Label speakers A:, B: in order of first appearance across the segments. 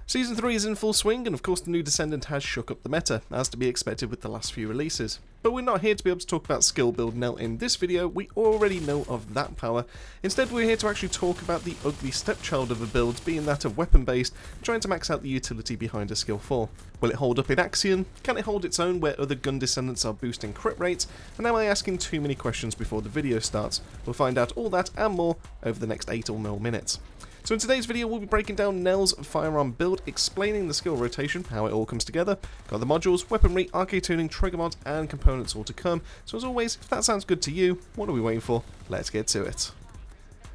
A: Season 3 is in full swing, and of course the new Descendant has shook up the meta, as to be expected with the last few releases. But we're not here to be able to talk about skill build Nell in this video, we already know of that power. Instead we're here to actually talk about the ugly stepchild of a build, being that of weapon based, and trying to max out the utility behind a skill 4. Will it hold up in Axion? Can it hold its own where other gun descendants are boosting crit rates? And am I asking too many questions before the video starts? We'll find out all that and more over the next 8 or more minutes. So in today's video we'll be breaking down Nell's firearm build, explaining the skill rotation, how it all comes together, got the modules, weaponry, Arche Tuning, trigger mods and components all to come. So as always, if that sounds good to you, what are we waiting for? Let's get to it.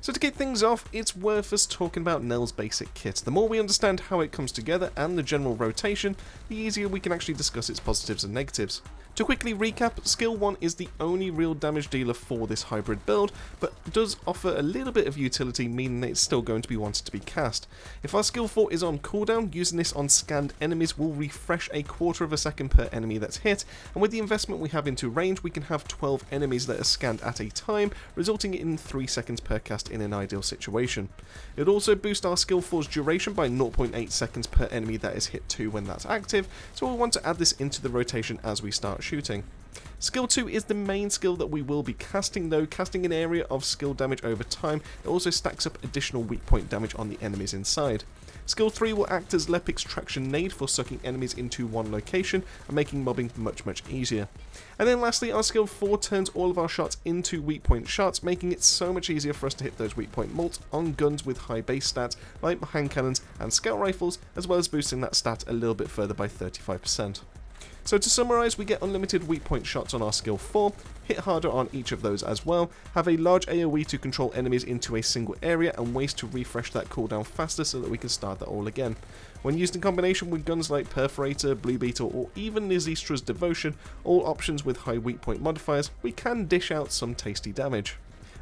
A: So to kick things off, it's worth us talking about Nell's basic kit. The more we understand how it comes together and the general rotation, the easier we can actually discuss its positives and negatives. To quickly recap, Skill 1 is the only real damage dealer for this hybrid build, but does offer a little bit of utility, meaning that it's still going to be wanted to be cast. If our Skill 4 is on cooldown, using this on scanned enemies will refresh a quarter of a second per enemy that's hit, and with the investment we have into range, we can have 12 enemies that are scanned at a time, resulting in 3 seconds per cast in an ideal situation. It will also boost our Skill 4's duration by 0.8 seconds per enemy that is hit too when that's active, so we'll want to add this into the rotation as we start shooting. Skill 2 is the main skill that we will be casting though, casting an area of skill damage over time. It also stacks up additional weak point damage on the enemies inside. Skill 3 will act as Lepic's traction nade for sucking enemies into one location and making mobbing much easier. And then lastly, our Skill 4 turns all of our shots into weak point shots, making it so much easier for us to hit those weak point mults on guns with high base stats like hand cannons and scout rifles, as well as boosting that stat a little bit further by 35%. So to summarise, we get unlimited weak point shots on our Skill 4, hit harder on each of those as well, have a large AoE to control enemies into a single area and ways to refresh that cooldown faster so that we can start that all again. When used in combination with guns like Perforator, Blue Beetle or even Nizistra's Devotion, all options with high weak point modifiers, we can dish out some tasty damage.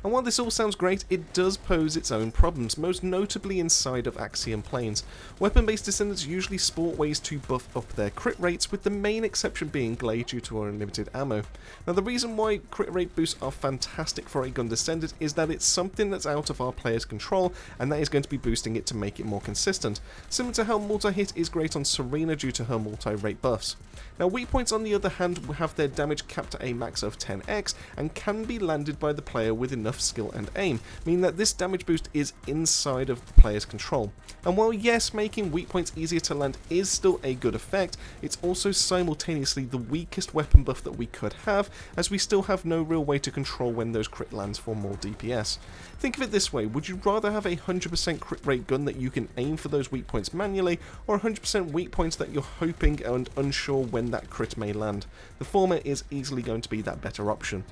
A: And while this all sounds great, it does pose its own problems, most notably inside of Axiom planes. Weapon-based descendants usually sport ways to buff up their crit rates, with the main exception being Glade due to our unlimited ammo. Now the reason why crit rate boosts are fantastic for a gun descendant is that it's something that's out of our player's control, and that is going to be boosting it to make it more consistent. Similar to how multi-hit is great on Serena due to her multi-rate buffs. Now weak points on the other hand will have their damage capped at a max of 10x, and can be landed by the player with enough skill and aim, meaning that this damage boost is inside of the player's control. And while yes, making weak points easier to land is still a good effect, it's also simultaneously the weakest weapon buff that we could have, as we still have no real way to control when those crit lands for more DPS. Think of it this way, would you rather have a 100% crit rate gun that you can aim for those weak points manually, or 100% weak points that you're hoping and unsure when that crit may land? The former is easily going to be that better option.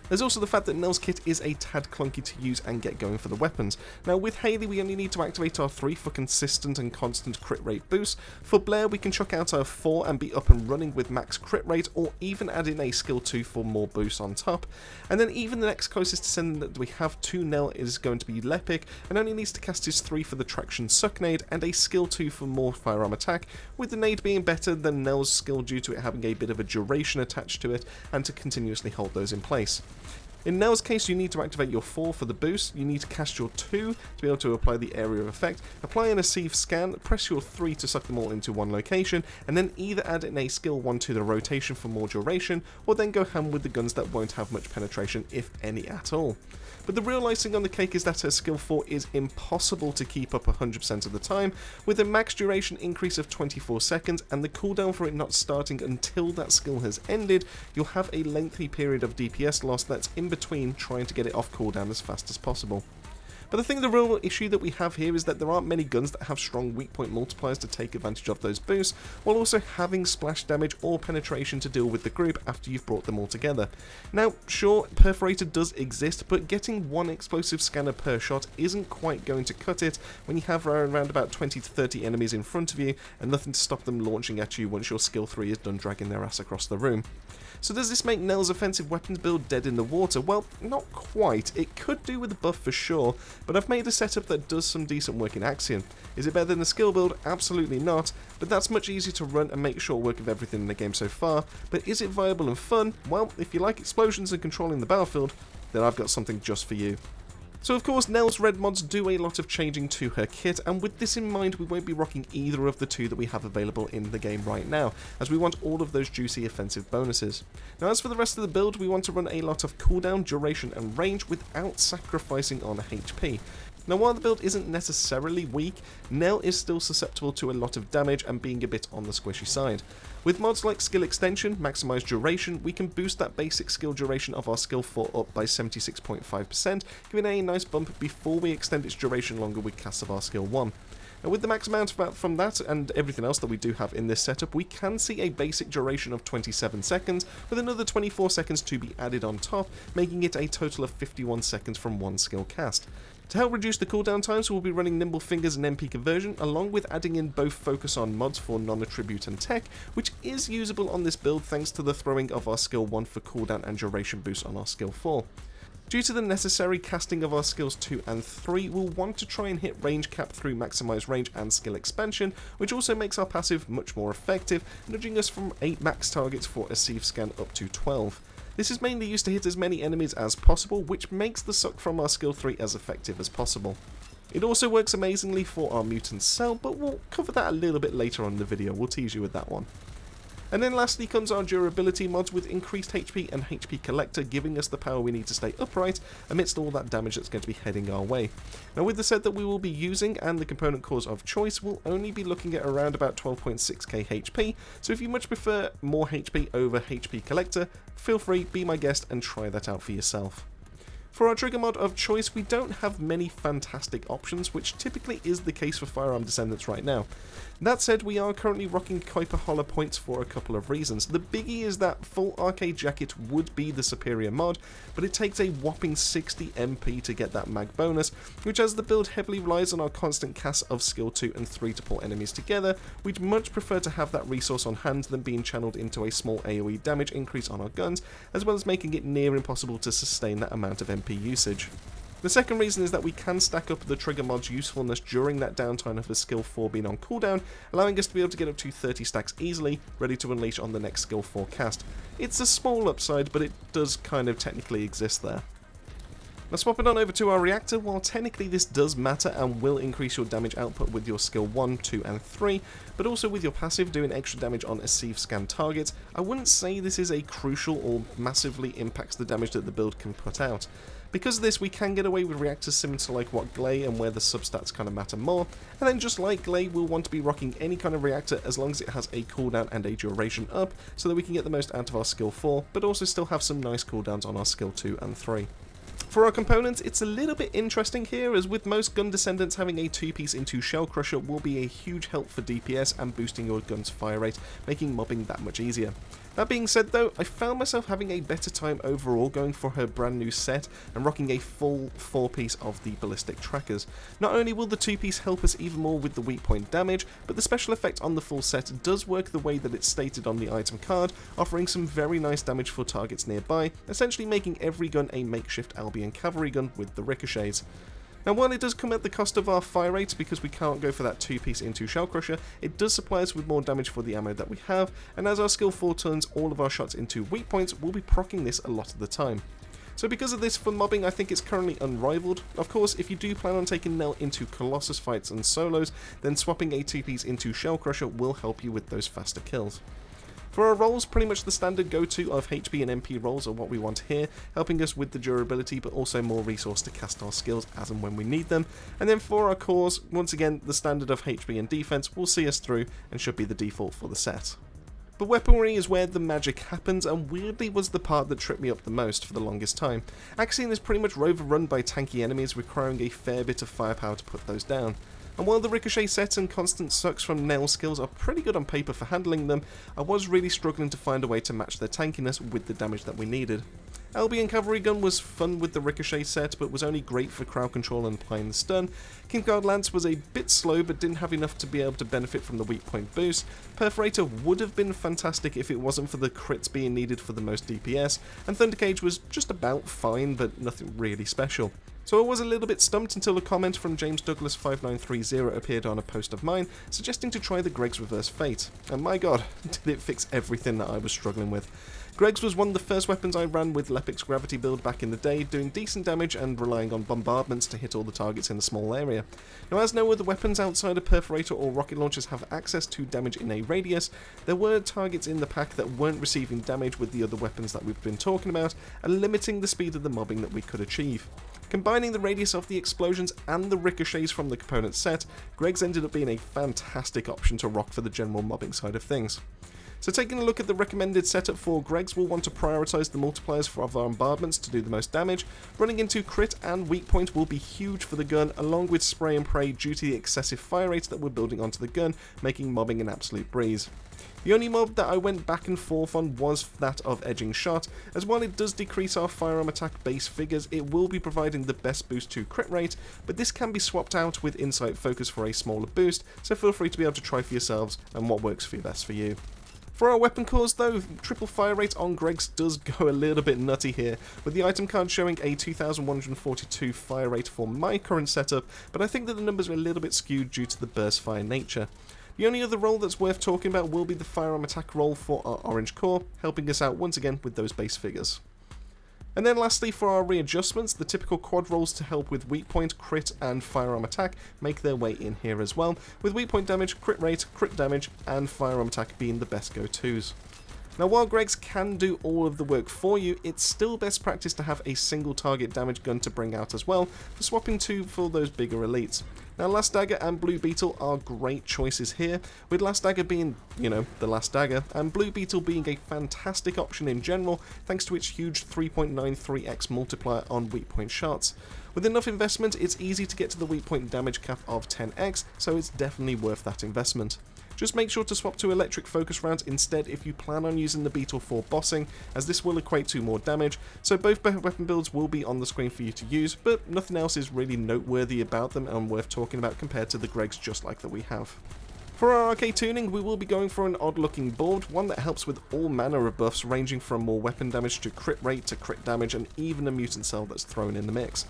A: There's also the fact that Nell's kit is a tad clunky to use and get going for the weapons. Now with Haley we only need to activate our 3 for consistent and constant crit rate boosts. For Blair we can chuck out our 4 and be up and running with max crit rate, or even add in a skill 2 for more boosts on top. And then even the next closest descendant that we have to Nell is going to be Lepic, and only needs to cast his 3 for the traction suck nade and a skill 2 for more firearm attack, with the nade being better than Nell's skill due to it having a bit of a duration attached to it and to continuously hold those in place. In Nell's case, you need to activate your 4 for the boost, you need to cast your 2 to be able to apply the area of effect, apply an Receive Scan, press your 3 to suck them all into one location, and then either add in a skill 1 to the rotation for more duration, or then go ham with the guns that won't have much penetration, if any at all. But the real icing on the cake is that her skill 4 is impossible to keep up 100% of the time, with a max duration increase of 24 seconds and the cooldown for it not starting until that skill has ended. You'll have a lengthy period of DPS loss that's in between trying to get it off cooldown as fast as possible. But I think the real issue that we have here is that there aren't many guns that have strong weak point multipliers to take advantage of those boosts, while also having splash damage or penetration to deal with the group after you've brought them all together. Now, sure, Perforator does exist, but getting 1 explosive scanner per shot isn't quite going to cut it when you have around about 20 to 30 enemies in front of you and nothing to stop them launching at you once your skill 3 is done dragging their ass across the room. So does this make Nell's offensive weapons build dead in the water? Well, not quite. It could do with a buff for sure, but I've made a setup that does some decent work in Axiom. Is it better than the skill build? Absolutely not, but that's much easier to run and make short work of everything in the game so far. But is it viable and fun? Well, if you like explosions and controlling the battlefield, then I've got something just for you. So of course Nell's red mods do a lot of changing to her kit, and with this in mind we won't be rocking either of the two that we have available in the game right now, as we want all of those juicy offensive bonuses. Now as for the rest of the build, we want to run a lot of cooldown, duration and range without sacrificing on HP. Now while the build isn't necessarily weak, Nell is still susceptible to a lot of damage and being a bit on the squishy side. With mods like skill extension, maximize duration, we can boost that basic skill duration of our skill 4 up by 76.5%, giving it a nice bump before we extend its duration longer with casts of our skill 1. Now with the max amount from that and everything else that we do have in this setup, we can see a basic duration of 27 seconds, with another 24 seconds to be added on top, making it a total of 51 seconds from one skill cast. To help reduce the cooldown times, we'll be running Nimble Fingers and MP Conversion, along with adding in both Focus on mods for non-attribute and tech, which is usable on this build thanks to the throwing of our skill 1 for cooldown and duration boost on our skill 4. Due to the necessary casting of our skills 2 and 3, we'll want to try and hit range cap through maximize range and skill expansion, which also makes our passive much more effective, nudging us from 8 max targets for a sieve scan up to 12. This is mainly used to hit as many enemies as possible, which makes the suck from our skill 3 as effective as possible. It also works amazingly for our mutant cell, but we'll cover that a little bit later on in the video, we'll tease you with that one. And then lastly comes our durability mods with increased HP and HP collector, giving us the power we need to stay upright amidst all that damage that's going to be heading our way. Now with the set that we will be using and the component cores of choice, we'll only be looking at around about 12.6k HP, so if you much prefer more HP over HP collector, feel free, be my guest and try that out for yourself. For our trigger mod of choice, we don't have many fantastic options, which typically is the case for Firearm Descendants right now. That said, we are currently rocking Kuiper Holler points for a couple of reasons. The biggie is that full arcade jacket would be the superior mod, but it takes a whopping 60 MP to get that mag bonus, which as the build heavily relies on our constant cast of skill 2 and 3 to pull enemies together, we'd much prefer to have that resource on hand than being channeled into a small AoE damage increase on our guns, as well as making it near impossible to sustain that amount of MP usage. The second reason is that we can stack up the trigger mod's usefulness during that downtime of the skill 4 being on cooldown, allowing us to be able to get up to 30 stacks easily, ready to unleash on the next skill 4 cast. It's a small upside, but it does kind of technically exist there. Now swapping on over to our reactor, while technically this does matter and will increase your damage output with your skill 1, 2 and 3, but also with your passive doing extra damage on a sieve scan target, I wouldn't say this is a crucial or massively impacts the damage that the build can put out. Because of this, we can get away with reactors similar to like what Glay and where the substats kind of matter more, and then just like Glay, we'll want to be rocking any kind of reactor as long as it has a cooldown and a duration up, so that we can get the most out of our skill 4, but also still have some nice cooldowns on our skill 2 and 3. For our components, it's a little bit interesting here, as with most gun descendants, having a 2-piece into Shell Crusher will be a huge help for DPS and boosting your gun's fire rate, making mobbing that much easier. That being said though, I found myself having a better time overall going for her brand new set and rocking a full 4-piece of the ballistic trackers. Not only will the 2-piece help us even more with the weak point damage, but the special effect on the full set does work the way that it's stated on the item card, offering some very nice damage for targets nearby, essentially making every gun a makeshift Albion cavalry gun with the ricochets. Now while it does come at the cost of our fire rates because we can't go for that 2-piece into Shell Crusher, it does supply us with more damage for the ammo that we have, and as our skill 4 turns all of our shots into weak points, we'll be proccing this a lot of the time. So because of this for mobbing, I think it's currently unrivaled. Of course, if you do plan on taking Nell into Colossus fights and solos, then swapping a 2-piece into Shell Crusher will help you with those faster kills. For our rolls, pretty much the standard go-to of HP and MP rolls are what we want here, helping us with the durability but also more resource to cast our skills as and when we need them. And then for our cores, once again the standard of HP and defense will see us through and should be the default for the set. But weaponry is where the magic happens, and weirdly was the part that tripped me up the most for the longest time. Axiom is pretty much overrun by tanky enemies, requiring a fair bit of firepower to put those down. And while the ricochet set and constant sucks from Nell skills are pretty good on paper for handling them, I was really struggling to find a way to match their tankiness with the damage that we needed. Albion Cavalry Gun was fun with the ricochet set, but was only great for crowd control and applying the stun. Kingsguard Lance was a bit slow, but didn't have enough to be able to benefit from the weak point boost. Perforator would have been fantastic if it wasn't for the crits being needed for the most DPS, and Thundercage was just about fine, but nothing really special. So I was a little bit stumped until a comment from James Douglas 5930 appeared on a post of mine, suggesting to try the Greg's Reverse Fate. And my god, did it fix everything that I was struggling with. Greg's was one of the first weapons I ran with Lepic's gravity build back in the day, doing decent damage and relying on bombardments to hit all the targets in a small area. Now, as no other weapons outside of Perforator or rocket launchers have access to damage in a radius, there were targets in the pack that weren't receiving damage with the other weapons that we've been talking about, and limiting the speed of the mobbing that we could achieve. Combining the radius of the explosions and the ricochets from the component set, Greg's ended up being a fantastic option to rock for the general mobbing side of things. So taking a look at the recommended setup for Greg's, we'll want to prioritise the multipliers for our bombardments to do the most damage. Running into crit and weak point will be huge for the gun, along with spray and pray due to the excessive fire rates that we're building onto the gun, making mobbing an absolute breeze. The only mob that I went back and forth on was that of Edging Shot, as while it does decrease our firearm attack base figures, it will be providing the best boost to crit rate, but this can be swapped out with Insight Focus for a smaller boost, so feel free to be able to try for yourselves and what works for best for you. For our weapon cores though, triple fire rate on Greg's does go a little bit nutty here, with the item card showing a 2142 fire rate for my current setup, but I think that the numbers are a little bit skewed due to the burst fire nature. The only other role that's worth talking about will be the firearm attack role for our orange core, helping us out once again with those base figures. And then lastly, for our readjustments, the typical quad rolls to help with weak point, crit and firearm attack make their way in here as well, with weak point damage, crit rate, crit damage and firearm attack being the best go-tos. Now while Greg's can do all of the work for you, it's still best practice to have a single target damage gun to bring out as well, for swapping to for those bigger elites. Now Last Dagger and Blue Beetle are great choices here, with Last Dagger being, the Last Dagger, and Blue Beetle being a fantastic option in general thanks to its huge 3.93x multiplier on weak point shots. With enough investment, it's easy to get to the weak point damage cap of 10x, so it's definitely worth that investment. Just make sure to swap to electric focus rounds instead if you plan on using the Beetle for bossing, as this will equate to more damage, so both weapon builds will be on the screen for you to use, but nothing else is really noteworthy about them and worth talking about compared to the Greg's just like that we have. For our Arche Tuning, we will be going for an odd looking board, one that helps with all manner of buffs ranging from more weapon damage to crit rate to crit damage and even a mutant cell that's thrown in the mix.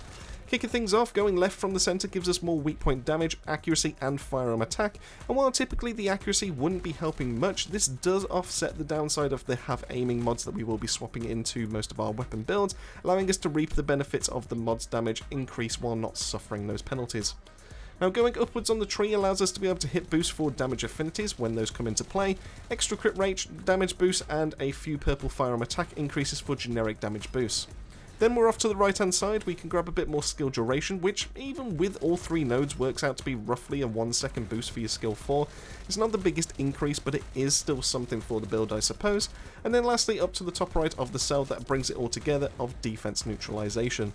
A: Kicking things off, going left from the centre gives us more weak point damage, accuracy and firearm attack, and while typically the accuracy wouldn't be helping much, this does offset the downside of the have aiming mods that we will be swapping into most of our weapon builds, allowing us to reap the benefits of the mod's damage increase while not suffering those penalties. Now going upwards on the tree allows us to be able to hit boost for damage affinities when those come into play, extra crit rate, damage boost and a few purple firearm attack increases for generic damage boosts. Then we're off to the right hand side, we can grab a bit more skill duration, which even with all three nodes works out to be roughly a 1 second boost for your skill 4. It's not the biggest increase, but it is still something for the build I suppose. And then lastly up to the top right of the cell that brings it all together of defense neutralization.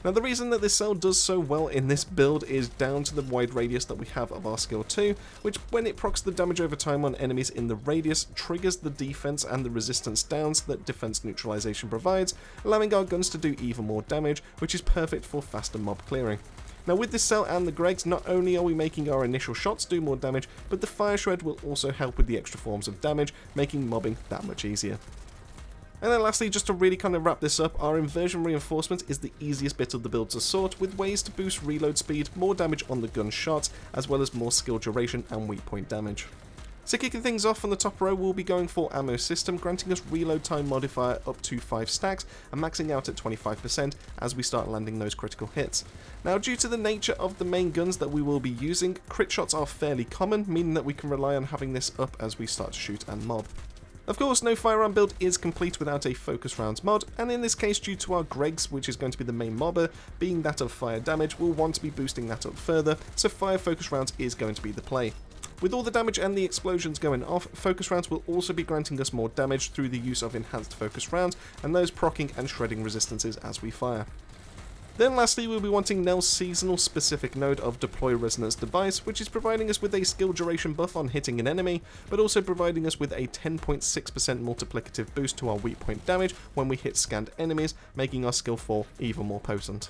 A: Now the reason that this cell does so well in this build is down to the wide radius that we have of our skill 2, which when it procs the damage over time on enemies in the radius, triggers the defense and the resistance downs that defense neutralization provides, allowing our guns to do even more damage, which is perfect for faster mob clearing. Now with this cell and the Greg's, not only are we making our initial shots do more damage, but the Fire Shred will also help with the extra forms of damage, making mobbing that much easier. And then lastly, just to really kind of wrap this up, our Inversion Reinforcement is the easiest bit of the build to sort, with ways to boost reload speed, more damage on the gun shots, as well as more skill duration and weak point damage. So kicking things off on the top row, we'll be going for Ammo System, granting us reload time modifier up to 5 stacks and maxing out at 25% as we start landing those critical hits. Now due to the nature of the main guns that we will be using, crit shots are fairly common, meaning that we can rely on having this up as we start to shoot and mob. Of course, no firearm build is complete without a focus rounds mod, and in this case due to our Greg's, which is going to be the main mobber, being that of fire damage, we'll want to be boosting that up further, so fire focus rounds is going to be the play. With all the damage and the explosions going off, focus rounds will also be granting us more damage through the use of enhanced focus rounds, and those proccing and shredding resistances as we fire. Then lastly, we'll be wanting Nell's seasonal specific node of Deploy Resonance Device, which is providing us with a skill duration buff on hitting an enemy, but also providing us with a 10.6% multiplicative boost to our weak point damage when we hit scanned enemies, making our skill 4 even more potent.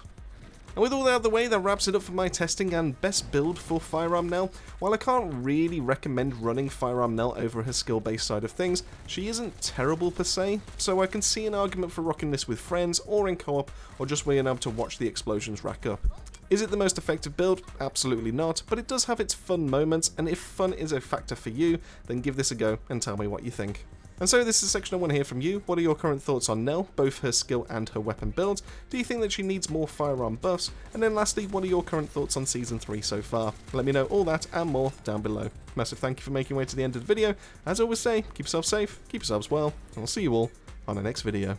A: And with all that out of the way, that wraps it up for my testing and best build for Firearm Nell. While I can't really recommend running Firearm Nell over her skill-based side of things, she isn't terrible per se, so I can see an argument for rocking this with friends or in co-op, or just being able to watch the explosions rack up. Is it the most effective build? Absolutely not, but it does have its fun moments, and if fun is a factor for you, then give this a go and tell me what you think. And so this is a section I want to hear from you. What are your current thoughts on Nell, both her skill and her weapon builds? Do you think that she needs more firearm buffs? And then lastly, what are your current thoughts on Season 3 so far? Let me know all that and more down below. Massive thank you for making your way to the end of the video. As I always say, keep yourself safe, keep yourselves well, and I'll see you all on the next video.